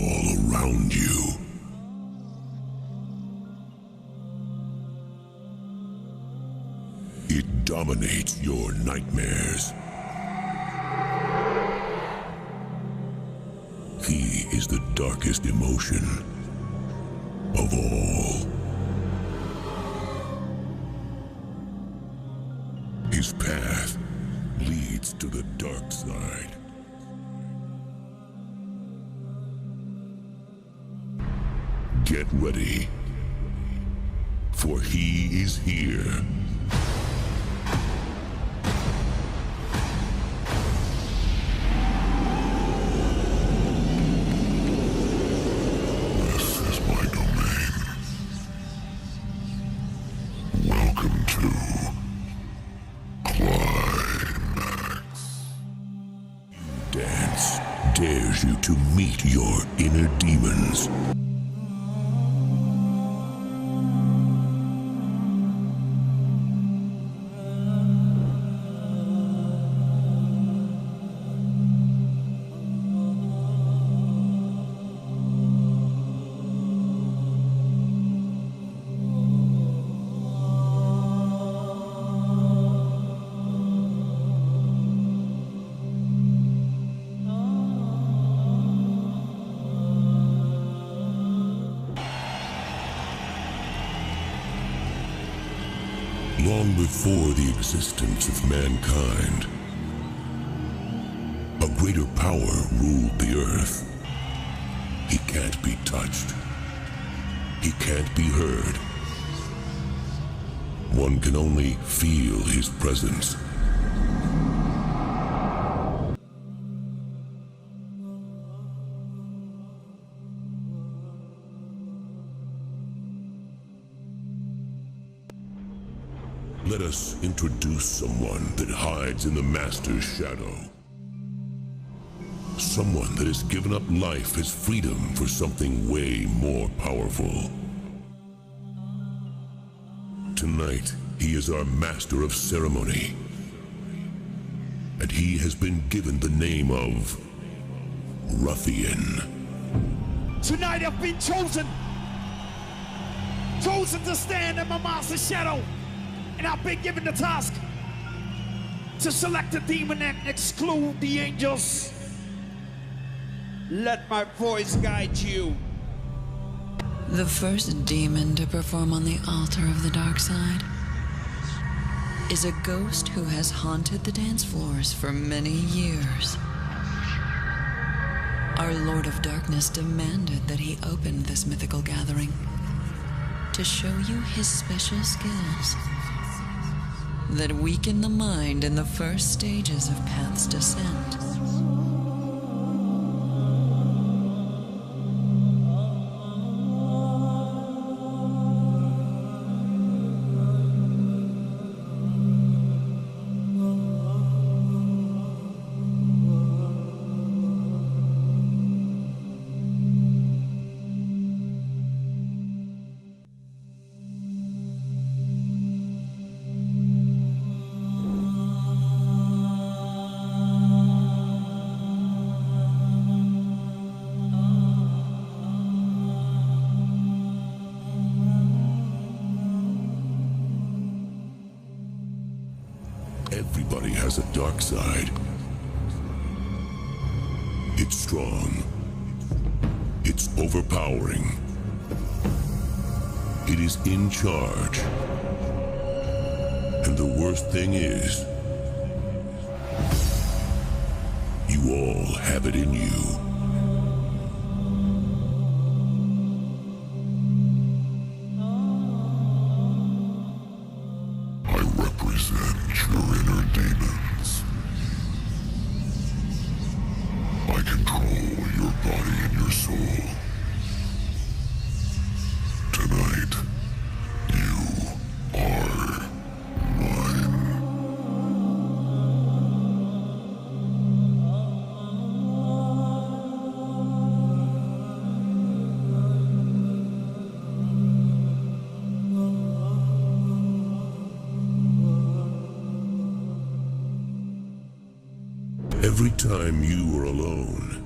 all around you. It dominates your nightmares. He is the darkest emotion of all. His path leads to the dark side. Get ready, for he is here. This is my domain. Welcome to Climax. Dance dares you to meet your inner demons. Long before the existence of mankind, a greater power ruled the earth. He can't be touched. He can't be heard. One can only feel his presence. Let us introduce someone that hides in the Master's shadow. Someone that has given up life as freedom for something way more powerful. Tonight, he is our Master of Ceremony. And he has been given the name of Ruffian. Tonight I've been chosen to stand in my master's shadow. And I've been given the task to select a demon and exclude the angels. Let my voice guide you. The first demon to perform on the altar of the dark side is a ghost who has haunted the dance floors for many years. Our Lord of Darkness demanded that he open this mythical gathering to show you his special skills that weaken the mind in the first stages of Path's descent. Everybody has a dark side. It's strong. It's overpowering. It is in charge. And the worst thing is, you all have it in you. Your inner demons. I control your body and your soul. Tonight, you are mine. Every time you are alone,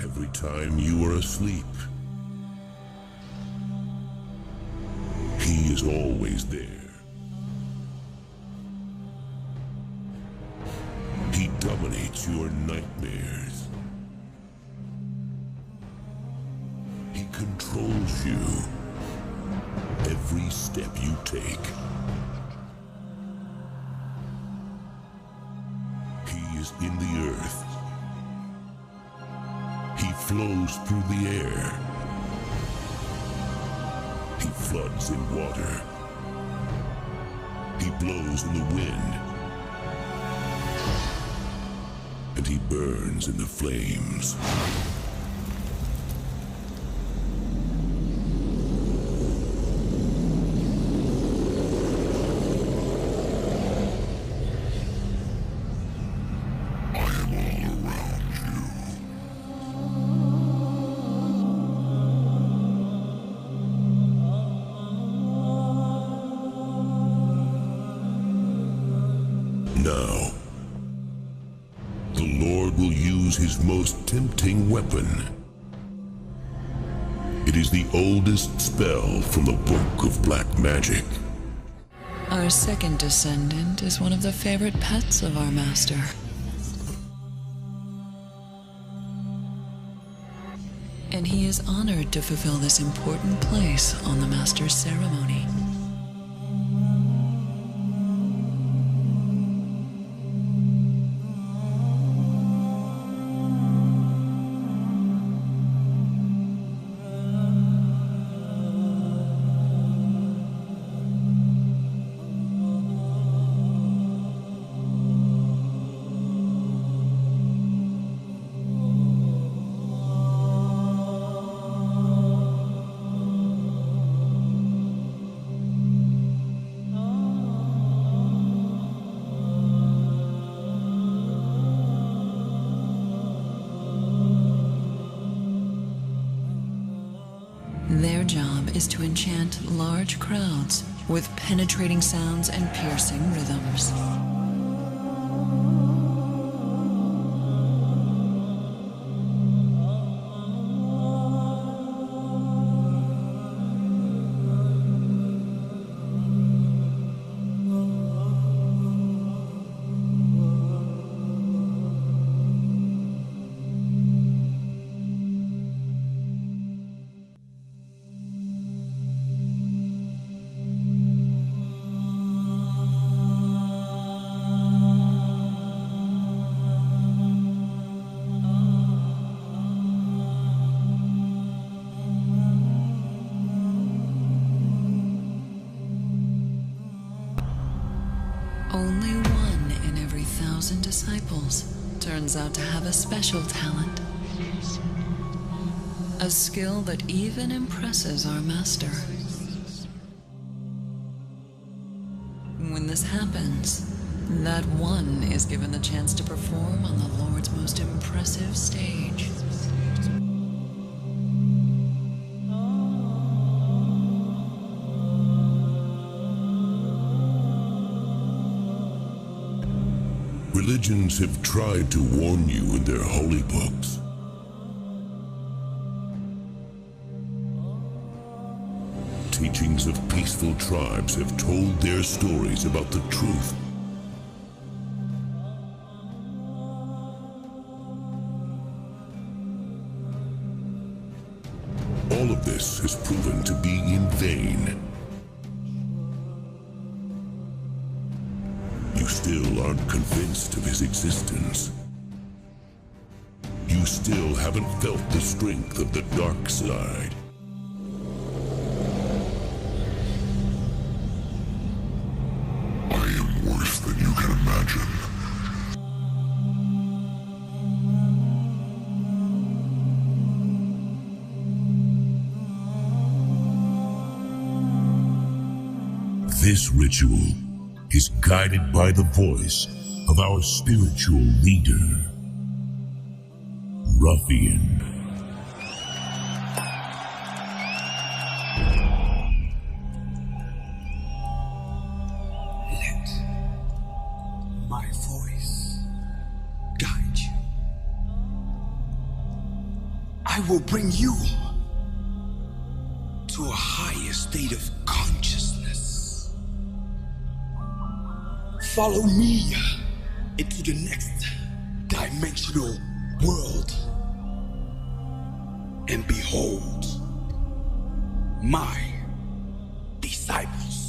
Every time you are asleep, he is always there. He dominates your nightmares. He controls you. Every step you take. He is in the earth. He flows through the air. He floods in water. He blows in the wind. And he burns in the flames. Now, the Lord will use his most tempting weapon. It is the oldest spell from the Book of Black Magic. Our second descendant is one of the favorite pets of our master. And he is honored to fulfill this important place on the master's ceremony. Their job is to enchant large crowds with penetrating sounds and piercing rhythms. Only one in every 1,000 disciples turns out to have a special talent. A skill that even impresses our master. When this happens, that one is given the chance to perform on the Lord's most impressive stage. Religions have tried to warn you in their holy books. Teachings of peaceful tribes have told their stories about the truth. All of this has proven to be in vain. You still aren't convinced of his existence. You still haven't felt the strength of the dark side. I am worse than you can imagine. This ritual is guided by the voice of our spiritual leader, Ruffian. Let my voice guide you. I will bring you to a higher state of consciousness. Follow me into the next dimensional world and behold my disciples.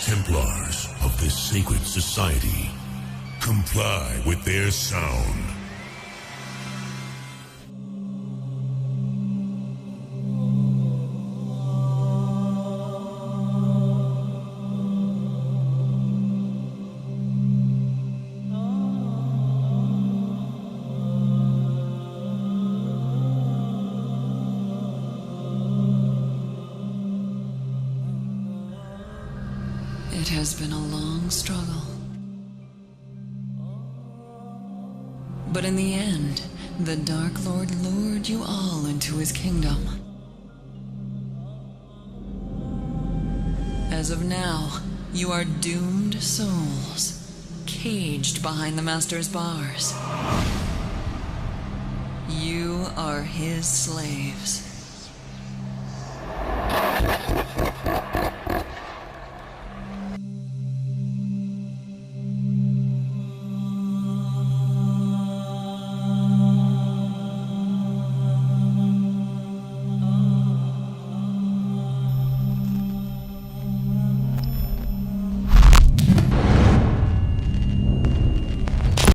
Templars of this sacred society, comply with their sound. It has been a long struggle. But in the end, the Dark Lord lured you all into his kingdom. As of now, you are doomed souls, caged behind the Master's bars. You are his slaves.